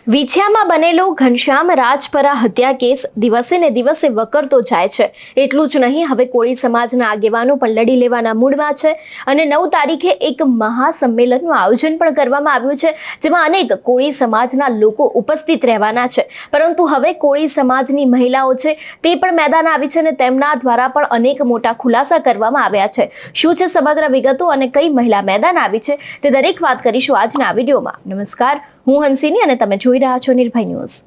વિછિયામાં બનેલો ઘનશ્યામ રાજપરા હત્યા કેસ દિવસે ને દિવસે વકરતો જાય છે। એટલું જ નહીં, હવે કોળી સમાજના આગેવાનો પણ લડી લેવાના મૂડમાં છે અને 9 તારીખે એક મહાસંમેલનનું આયોજન પણ કરવામાં આવ્યું છે, જેમાં અનેક કોળી સમાજના લોકો ઉપસ્થિત રહેવાના છે। પરંતુ હવે કોળી સમાજની મહિલાઓ છે તે પણ મેદાન આવી છે અને તેમના દ્વારા પણ અનેક મોટા ખુલાસા કરવામાં આવ્યા છે। શું છે સમગ્ર વિગતો અને કઈ મહિલા મેદાન આવી છે તે દરેક વાત કરીશું આજના વિડીયોમાં। નમસ્કાર, હું હંસિની અને તમે જોઈ રહ્યા છો નિર્ભય ન્યૂઝ।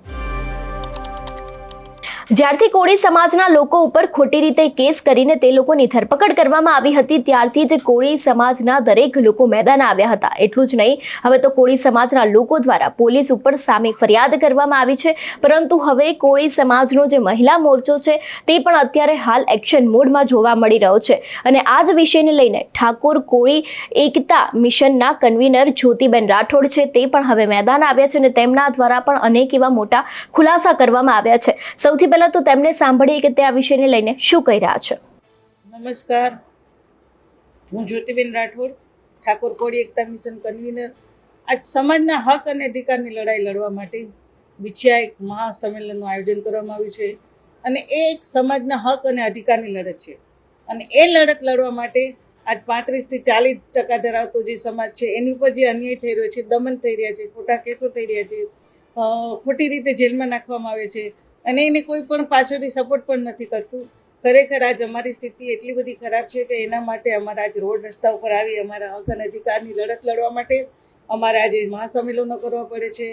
જ્યારથી કોળી સમાજના લોકો ઉપર ખોટી રીતે કેસ કરીને તે લોકોની ધરપકડ કરવામાં આવી હતી, ત્યારથી જ કોળી સમાજના દરેક લોકો મેદાન આવ્યા હતા। એટલું જ નહીં, હવે તો કોળી સમાજના લોકો દ્વારા પોલીસ ઉપર સામે ફરિયાદ કરવામાં આવી છે। પરંતુ હવે કોળી સમાજનો જે મહિલા મોરચો છે તે પણ અત્યારે હાલ એક્શન મોડમાં જોવા મળી રહ્યો છે અને આ જ વિષયને લઈને ઠાકોર કોળી એકતા મિશનના કન્વીનર જ્યોતિબેન રાઠોડ છે તે પણ હવે મેદાન આવ્યા છે અને તેમના દ્વારા પણ અનેક એવા મોટા ખુલાસા કરવામાં આવ્યા છે। સૌથી પહેલા તો તેમને સાંભળીએ કે તે આ વિષયને લઈને શું કહી રહ્યા છે। નમસ્કાર, હું જ્યોતિબેન રાઠોડ, ઠાકોર કોળી એકતા મિશન કન્વીનર। આજ સમાજના હક અને અધિકારની લડાઈ લડવા માટે વિછિયા એક મહાસંમેલનનું આયોજન કરવામાં આવ્યું છે અને એ એક સમાજના હક અને અધિકારની લડત છે અને એ લડત લડવા માટે આજ 35 થી 40% ધરાવતો જે સમાજ છે એની ઉપર જે અન્યાય થઈ રહ્યો છે, દમન થઈ રહ્યા છે, ખોટા કેસો થઈ રહ્યા છે, ખોટી રીતે જેલમાં નાખવામાં આવે છે અને એને કોઈ પણ પાછળથી સપોર્ટ પણ નથી કરતું। ખરેખર આજ અમારી સ્થિતિ એટલી બધી ખરાબ છે કે એના માટે અમારે આજ રોડ રસ્તા ઉપર આવી અમારા હક અને અધિકારની લડત લડવા માટે અમારે આજે મહાસંમેલનો કરવા પડે છે।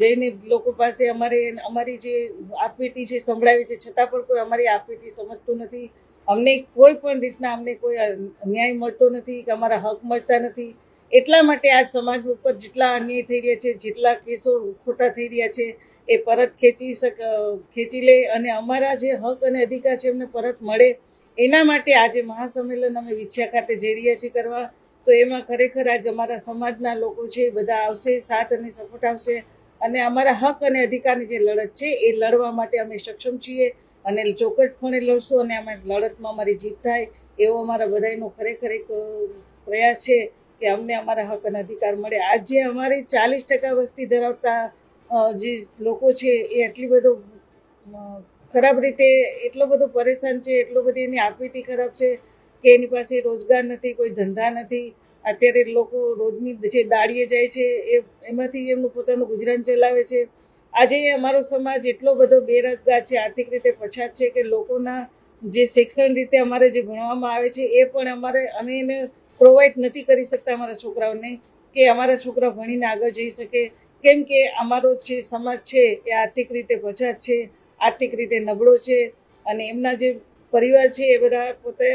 જઈને લોકો પાસે અમારી જે આપવીતી છે સંભળાવી છે, છતાં પણ કોઈ અમારી આપવીતી સમજતું નથી। અમને કોઈ પણ રીતના અમને કોઈ ન્યાય મળતો નથી કે અમારા હક મળતા નથી। એટલા માટે આજ સમાજ ઉપર જેટલા અન્યાય થઈ રહ્યા છે, જેટલા કેસો ખોટા થઈ રહ્યા છે એ પરત ખેંચી લે અને અમારા જે હક અને અધિકાર છે એમને પરત મળે, એના માટે આજે મહાસંમેલન અમે વિછિયા ખાતે જઈ રહ્યા છીએ કરવા। તો એમાં ખરેખર આજ અમારા સમાજના લોકો છે બધા આવશે, સાથ અને સપોર્ટ આવશે અને અમારા હક અને અધિકારની જે લડત છે એ લડવા માટે અમે સક્ષમ છીએ અને ચોક્કસપણે લડશું અને અમે લડતમાં અમારી જીત થાય એવો અમારા બધાનો ખરેખર એક પ્રયાસ છે કે અમને અમારા હક અને અધિકાર મળે। આજે અમારી 40% વસ્તી ધરાવતા જે લોકો છે એ એટલી બધો ખરાબ રીતે એટલો બધો પરેશાન છે, એટલો બધી એની આપવીતી ખરાબ છે કે એની પાસે રોજગાર નથી, કોઈ ધંધા નથી। અત્યારે લોકો રોજની જે દાળીએ જાય છે એમાંથી એમનું પોતાનું ગુજરાન ચલાવે છે। આજે અમારો સમાજ એટલો બધો બેરોજગાર છે, આર્થિક રીતે પછાત છે કે લોકોના જે શિક્ષણ રીતે અમારે જે ભણવામાં આવે છે એ પણ અમે એને પ્રોવાઈડ નથી કરી શકતા અમારા છોકરાઓને કે અમારા છોકરા ભણીને આગળ જઈ શકે, કેમ કે અમારો જે સમાજ છે એ આર્થિક રીતે પછાત છે, આર્થિક રીતે નબળો છે અને એમના જે પરિવાર છે એ બધા પોતે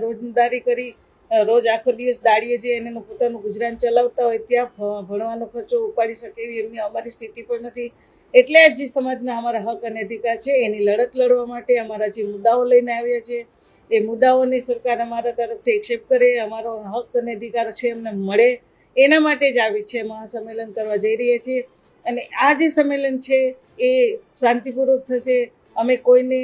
રોજદારી કરી રોજ આખો દિવસ દાડીએ જઈ અને એનું પોતાનું ગુજરાન ચલાવતા હોય, ત્યાં ભણવાનો ખર્ચો ઉપાડી શકે એવી એમની અમારી સ્થિતિ પણ નથી। એટલે જ જે સમાજના અમારા હક અને અધિકાર છે એની લડત લડવા માટે અમારા જે મુદ્દાઓ લઈને આવ્યા છે એ મુદ્દાઓની સરકાર અમારા તરફથી એક્સેપ્ટ કરે, અમારો હક અને અધિકાર છે એમને મળે, એના માટે જ આવી છે મહાસંમેલન કરવા જઈ રહ્યા છીએ। અને આ જે સંમેલન છે એ શાંતિપૂર્વક થશે, અમે કોઈને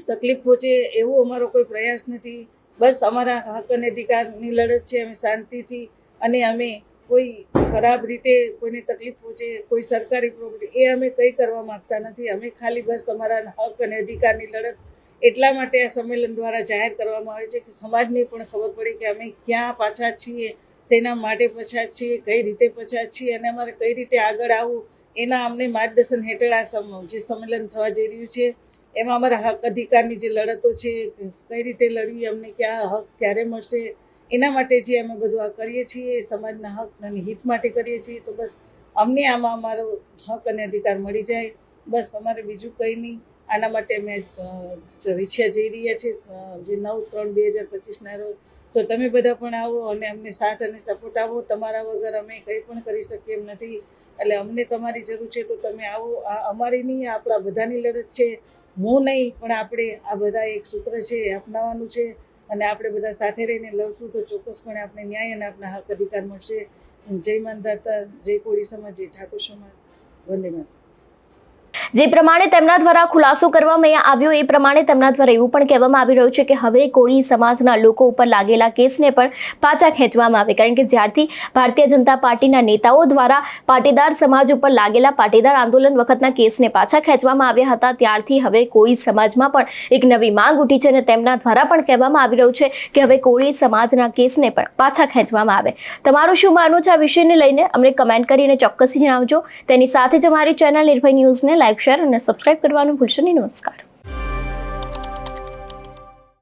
તકલીફ પહોંચે એવો અમારો કોઈ પ્રયાસ નથી। બસ અમારા હક અને અધિકારની લડત છે, અમે શાંતિથી અને અમે કોઈ ખરાબ રીતે કોઈને તકલીફ પહોંચે, કોઈ સરકારી પ્રોપર્ટી એ અમે કંઈ કરવા માંગતા નથી। અમે ખાલી બસ અમારા હક અને અધિકારની લડત એટલા માટે આ સંમેલન દ્વારા જાહેર કરવામાં આવે છે કે સમાજને પણ ખબર પડે કે અમે ક્યાં પાછા છીએ, શેના માટે પછાત છીએ, કઈ રીતે પછાત છીએ અને અમારે કઈ રીતે આગળ આવવું એના અમને માર્ગદર્શન હેઠળ આ જે સંમેલન થવા જઈ રહ્યું છે એમાં અમારા હક અધિકારની જે લડતો છે કઈ રીતે લડવી, અમને ક્યાં હક ક્યારે મળશે, એના માટે જે અમે બધું આ કરીએ છીએ એ સમાજના હક અને હિત માટે કરીએ છીએ। તો બસ અમને આમાં અમારો હક અને અધિકાર મળી જાય, બસ અમારે બીજું કંઈ નહીં। આના માટે અમે વિછિયા જઈ રહ્યા છીએ જે 9/3/2025 રોજ। તો તમે બધા પણ આવો અને અમને સાથ અને સપોર્ટ આવો, તમારા વગર અમે કંઈ પણ કરી શકીએ એમ નથી। એટલે અમને તમારી જરૂર છે તો તમે આવો। આ અમારી નહીં, આપણા બધાની લડત છે, હું નહીં પણ આપણે આ બધા એક સૂત્ર છે એ અપનાવવાનું છે અને આપણે બધા સાથે રહીને લડશું તો ચોક્કસપણે આપણે ન્યાય અને આપણા હક અધિકાર મળશે। જય માનધાતા, જય કોળી સમાજ, જય ઠાકોર સમાજ, વંદે માતરમ। જે પ્રમાણે તેમના દ્વારા ખુલાસો કરવામાં આવ્યો એ પ્રમાણે તેમના દ્વારા એવું પણ કહેવામાં આવી રહ્યું છે કે હવે કોળી સમાજના લોકો ઉપર લાગેલા કેસને પણ પાછા ખેંચવામાં આવે, કારણ કે જ્યારથી ભારતીય જનતા પાર્ટીના નેતાઓ દ્વારા પાટીદાર સમાજ ઉપર લાગેલા પાટીદાર આંદોલન વખતના કેસને પાછા ખેંચવામાં આવ્યા હતા ત્યારથી હવે કોળી સમાજમાં પણ એક નવી માંગ ઉઠી છે અને તેમના દ્વારા પણ કહેવામાં આવી રહ્યું છે કે હવે કોળી સમાજના કેસને પણ પાછા ખેંચવામાં આવે. તમારું શું માનવું છે આ વિષયને લઈને અમને કમેન્ટ કરીને ચોક્કસથી જણાવજો. તેની સાથે જ અમારી ચેનલ નિર્ભય ન્યૂઝને લાઈક, શેર અને સબસ્ક્રાઇબ કરવાનું ભૂલશો નહીં. નમસ્કાર.